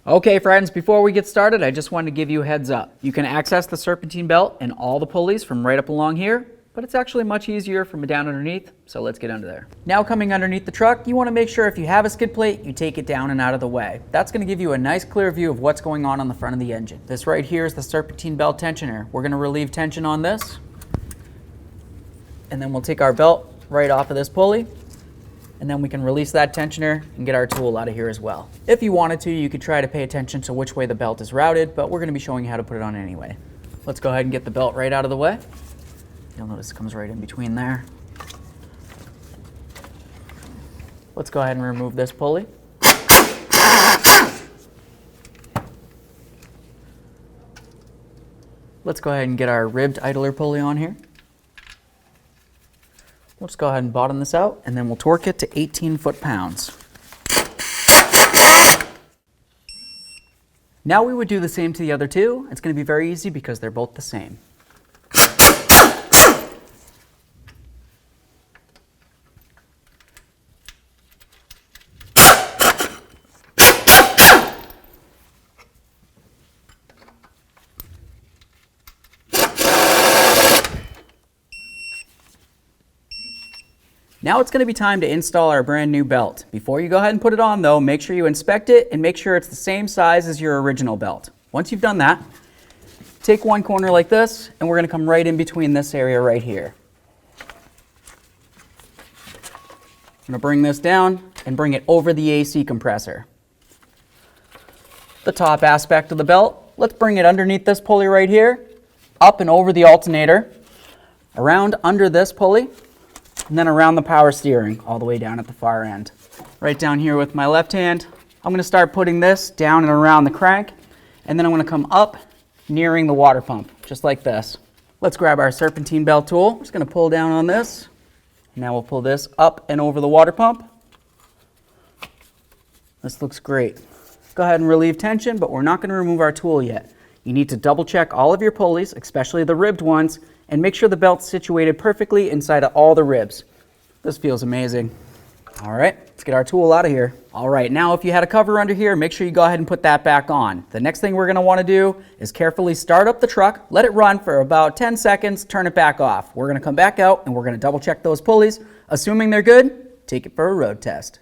Okay friends, before we get started, I just wanted to give you a heads up. You can access the Serpentine belt and all the pulleys from right up along here, but it's actually much easier from down underneath, so let's get under there. Now coming underneath the truck, you want to make sure if you have a skid plate, you take it down and out of the way. That's going to give you a nice clear view of what's going on the front of the engine. This right here is the Serpentine belt tensioner. We're going to relieve tension on this, and then we'll take our belt right off of this pulley, and then we can release that tensioner and get our tool out of here as well. If you wanted to, you could try to pay attention to which way the belt is routed, but we're going to be showing you how to put it on anyway. Let's go ahead and get the belt right out of the way. You'll notice it comes right in between there. Let's go ahead and remove this pulley. Let's go ahead and get our ribbed idler pulley on here. We'll just go ahead and bottom this out, and then we'll torque it to 18 foot-pounds. Now we would do the same to the other two. It's going to be very easy because they're both the same. Now it's going to be time to install our brand new belt. Before you go ahead and put it on though, make sure you inspect it and make sure it's the same size as your original belt. Once you've done that, take one corner like this and we're going to come right in between this area right here. I'm going to bring this down and bring it over the AC compressor. The top aspect of the belt, let's bring it underneath this pulley right here, up and over the alternator, around under this pulley, and then around the power steering, all the way down at the far end. Right down here with my left hand, I'm going to start putting this down and around the crank, and then I'm going to come up nearing the water pump, just like this. Let's grab our Serpentine belt tool. I'm just going to pull down on this. Now we'll pull this up and over the water pump. This looks great. Go ahead and relieve tension, but we're not going to remove our tool yet. You need to double check all of your pulleys, especially the ribbed ones, and make sure the belt's situated perfectly inside of all the ribs. This feels amazing. All right, let's get our tool out of here. All right, now if you had a cover under here, make sure you go ahead and put that back on. The next thing we're going to want to do is carefully start up the truck, let it run for about 10 seconds, turn it back off. We're going to come back out and we're going to double check those pulleys. Assuming they're good, take it for a road test.